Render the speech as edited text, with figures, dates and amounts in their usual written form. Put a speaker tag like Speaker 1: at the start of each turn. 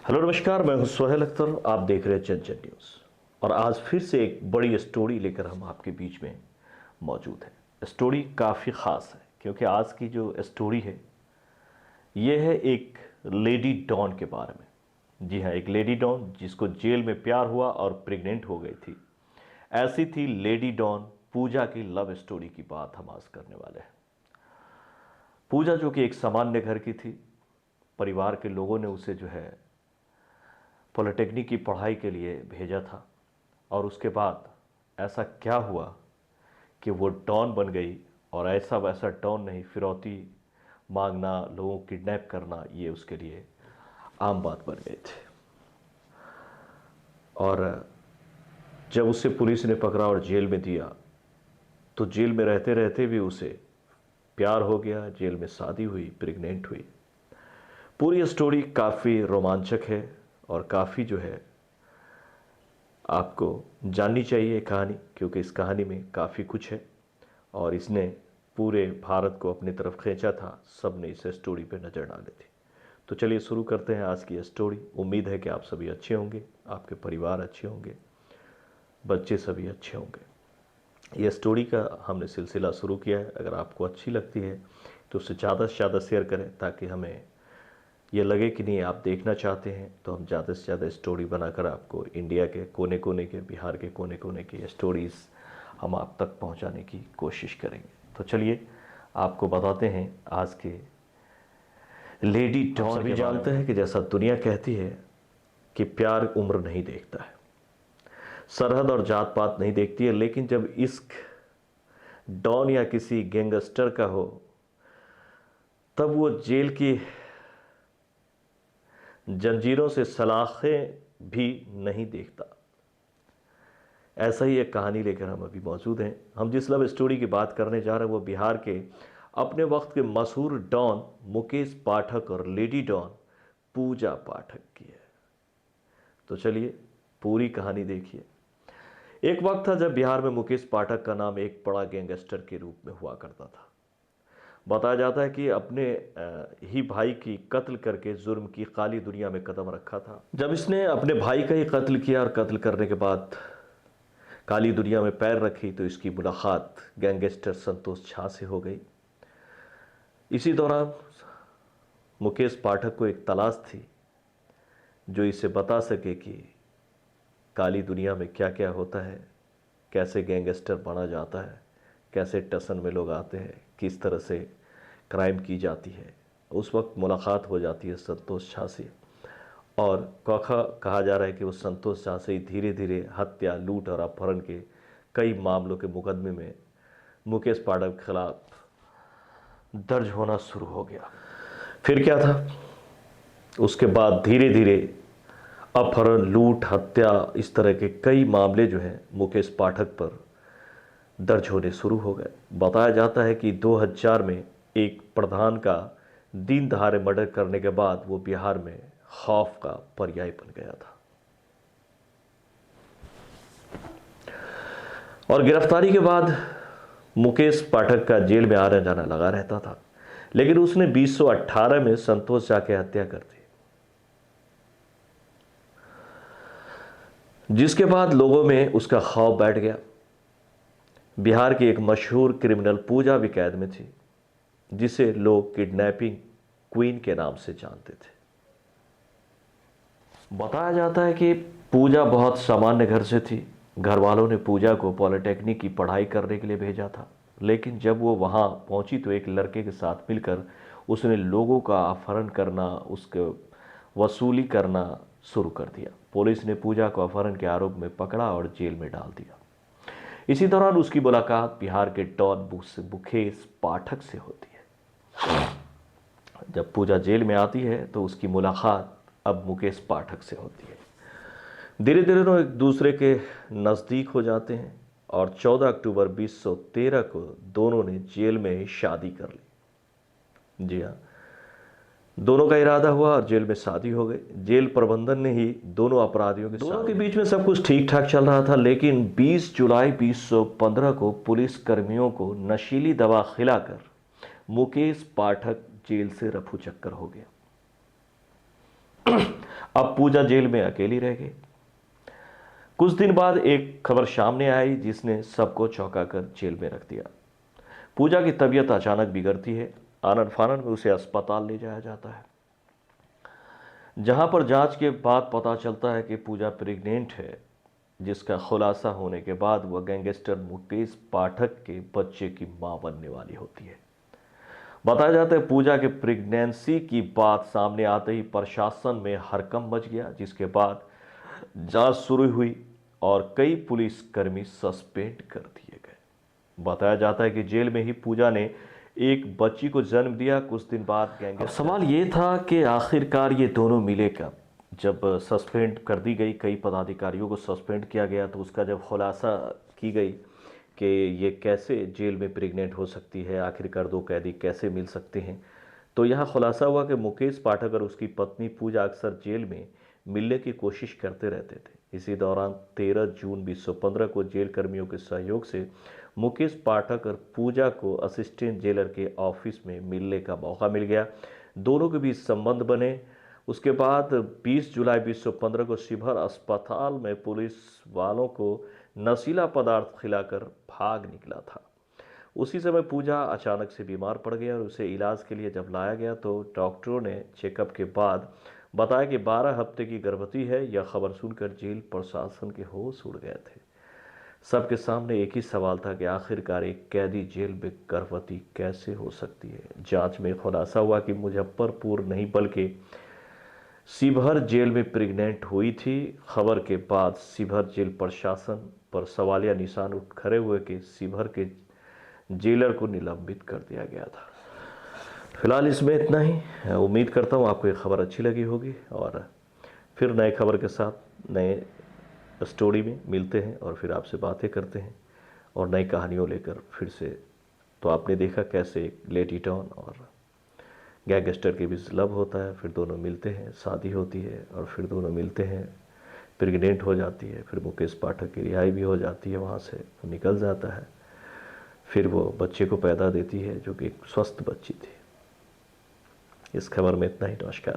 Speaker 1: Hello नमस्कार, मैं हूं सोहेल अख्तर। आप देख रहे हैं चंचल न्यूज़ और आज फिर से एक बड़ी स्टोरी लेकर हम आपके बीच में मौजूद हैं। स्टोरी काफ़ी ख़ास है क्योंकि आज की जो स्टोरी है ये है एक लेडी डॉन के बारे में। जी हाँ, एक लेडी डॉन जिसको जेल में प्यार हुआ और प्रेग्नेंट हो गई थी। ऐसी थी लेडी डॉन पूजा की लव स्टोरी की बात हम आज करने वाले हैं। पूजा जो कि एक सामान्य घर की थी, परिवार के लोगों ने उसे जो है पॉलिटेक्निक की पढ़ाई के लिए भेजा था और उसके बाद ऐसा क्या हुआ कि वो डॉन बन गई। और ऐसा वैसा डॉन नहीं, फिरौती मांगना, लोगों को किडनैप करना, ये उसके लिए आम बात बन गई थी। और जब उसे पुलिस ने पकड़ा और जेल में दिया तो जेल में रहते रहते भी उसे प्यार हो गया, जेल में शादी हुई, प्रेग्नेंट हुई। पूरी स्टोरी काफ़ी रोमांचक है और काफ़ी जो है आपको जाननी चाहिए कहानी, क्योंकि इस कहानी में काफ़ी कुछ है और इसने पूरे भारत को अपनी तरफ खींचा था। सब ने इस स्टोरी पे नज़र डाली थी। तो चलिए शुरू करते हैं आज की स्टोरी। उम्मीद है कि आप सभी अच्छे होंगे, आपके परिवार अच्छे होंगे, बच्चे सभी अच्छे होंगे। ये स्टोरी का हमने सिलसिला शुरू किया है। अगर आपको अच्छी लगती है तो उसे ज़्यादा से ज़्यादा शेयर करें ताकि हमें ये लगे कि नहीं आप देखना चाहते हैं, तो हम ज़्यादा से ज़्यादा स्टोरी बनाकर आपको इंडिया के कोने कोने के, बिहार के कोने कोने की स्टोरीज़ हम आप तक पहुंचाने की कोशिश करेंगे। तो चलिए आपको बताते हैं आज के लेडी डॉन। सभी जानते हैं कि जैसा दुनिया कहती है कि प्यार उम्र नहीं देखता है, सरहद और जात पात नहीं देखती है, लेकिन जब इश्क डॉन या किसी गैंगस्टर का हो तब वो जेल की जंजीरों से सलाखें भी नहीं देखता। ऐसा ही एक कहानी लेकर हम अभी मौजूद हैं। हम जिस लव स्टोरी की बात करने जा रहे हैं वो बिहार के अपने वक्त के मशहूर डॉन मुकेश पाठक और लेडी डॉन पूजा पाठक की है। तो चलिए पूरी कहानी देखिए। एक वक्त था जब बिहार में मुकेश पाठक का नाम एक बड़ा गैंगस्टर के रूप में हुआ करता था। बताया जाता है कि अपने ही भाई की कत्ल करके जुर्म की काली दुनिया में कदम रखा था। जब इसने अपने भाई का ही कत्ल किया और कत्ल करने के बाद काली दुनिया में पैर रखी तो इसकी मुलाकात गैंगस्टर संतोष झा से हो गई। इसी दौरान मुकेश पाठक को एक तलाश थी जो इसे बता सके कि काली दुनिया में क्या क्या होता है, कैसे गैंगस्टर बना जाता है, कैसे टसन में लोग आते हैं, किस तरह से क्राइम की जाती है। उस वक्त मुलाकात हो जाती है संतोष झा से और कहा जा रहा है कि उस संतोष झा से ही धीरे धीरे हत्या, लूट और अपहरण के कई मामलों के मुकदमे में मुकेश पाठक के खिलाफ दर्ज होना शुरू हो गया। फिर क्या था, उसके बाद धीरे धीरे अपहरण, लूट, हत्या, इस तरह के कई मामले जो हैं मुकेश पाठक पर दर्ज होने शुरू हो गए। बताया जाता है कि 2000 में एक प्रधान का दिन दहाड़े मर्डर करने के बाद वो बिहार में खौफ का पर्याय बन गया था और गिरफ्तारी के बाद मुकेश पाठक का जेल में आना जाना लगा रहता था। लेकिन उसने 2018 में संतोष झा की हत्या कर दी, जिसके बाद लोगों में उसका खौफ बैठ गया। बिहार की एक मशहूर क्रिमिनल पूजा भी कैद में थी, जिसे लोग किडनैपिंग क्वीन के नाम से जानते थे। बताया जाता है कि पूजा बहुत सामान्य घर से थी। घर वालों ने पूजा को पॉलिटेक्निक की पढ़ाई करने के लिए भेजा था, लेकिन जब वो वहाँ पहुंची तो एक लड़के के साथ मिलकर उसने लोगों का अपहरण करना, उसके वसूली करना शुरू कर दिया। पुलिस ने पूजा को अपहरण के आरोप में पकड़ा और जेल में डाल दिया। इसी दौरान उसकी मुलाकात बिहार के डॉन मुकेश पाठक से होती है। जब पूजा जेल में आती है तो उसकी मुलाकात अब मुकेश पाठक से होती है। धीरे धीरे वो एक दूसरे के नज़दीक हो जाते हैं और 14 अक्टूबर 2013 को दोनों ने जेल में ही शादी कर ली। जी हाँ, दोनों का इरादा हुआ और जेल में शादी हो गई। जेल प्रबंधन ने ही दोनों अपराधियों के बीच में सब कुछ ठीक ठाक चल रहा था, लेकिन 20 जुलाई 2015 को पुलिस कर्मियों को नशीली दवा खिलाकर मुकेश पाठक जेल से रफू चक्कर हो गया। अब पूजा जेल में अकेली रह गई। कुछ दिन बाद एक खबर सामने आई जिसने सबको चौंका कर जेल में रख दिया। पूजा की तबीयत अचानक बिगड़ती है। आनन फानन में उसे अस्पताल ले जाया जाता है, जहां पर जांच के बाद पता चलता है कि पूजा प्रेग्नेंट है, जिसका खुलासा होने के बाद वह गैंगस्टर मुकेश पाठक के बच्चे की मां बनने वाली होती है। बताया जाता है पूजा के प्रेगनेंसी की बात सामने आते ही प्रशासन में हड़कंप मच गया, जिसके बाद जांच शुरू हुई और कई पुलिसकर्मी सस्पेंड कर दिए गए। बताया जाता है कि जेल में ही पूजा ने एक बच्ची को जन्म दिया। कुछ दिन बाद गैंगस्टर। सवाल ये था कि आखिरकार ये दोनों मिले कब। जब सस्पेंड कर दी गई, कई पदाधिकारियों को सस्पेंड किया गया, तो उसका जब खुलासा की गई कि ये कैसे जेल में प्रेग्नेंट हो सकती है, आखिरकार दो कैदी कैसे मिल सकते हैं, तो यहाँ खुलासा हुआ कि मुकेश पाठक और उसकी पत्नी पूजा अक्सर जेल में मिलने की कोशिश करते रहते थे। इसी दौरान 13 जून 2015 को जेल कर्मियों के सहयोग से मुकेश पाठक और पूजा को असिस्टेंट जेलर के ऑफिस में मिलने का मौका मिल गया। दोनों के बीच संबंध बने। उसके बाद 20 जुलाई 2015 को शिवहर अस्पताल में पुलिस वालों को नशीला पदार्थ खिलाकर भाग निकला था। उसी समय पूजा अचानक से बीमार पड़ गया और उसे इलाज के लिए जब लाया गया तो डॉक्टरों ने चेकअप के बाद बताया कि 12 हफ्ते की गर्भवती है। यह खबर सुनकर जेल प्रशासन के होश उड़ गए थे। सबके सामने एक ही सवाल था कि आखिरकार एक कैदी जेल में गर्भवती कैसे हो सकती है। जांच में खुलासा हुआ कि मुजफ्फरपुर नहीं बल्कि शिवहर जेल में प्रेग्नेंट हुई थी। खबर के बाद शिवहर जेल प्रशासन पर सवालिया निशान उठ खड़े हुए कि शिवहर के जेलर को निलंबित कर दिया गया था। फिलहाल इसमें इतना ही। उम्मीद करता हूँ आपको ये खबर अच्छी लगी होगी और फिर नए खबर के साथ नए स्टोरी में मिलते हैं और फिर आपसे बातें करते हैं और नई कहानियों लेकर फिर से। तो आपने देखा कैसे एक लेडी डॉन और गैंगस्टर के बीच लव होता है, फिर दोनों मिलते हैं, शादी होती है और फिर दोनों मिलते हैं, प्रेग्नेंट हो जाती है, फिर मुकेश पाठक की रिहाई भी हो जाती है, वहाँ से वो निकल जाता है, फिर वो बच्चे को पैदा देती है जो कि एक स्वस्थ बच्ची थी। इस खबर में इतना ही। नमस्कार।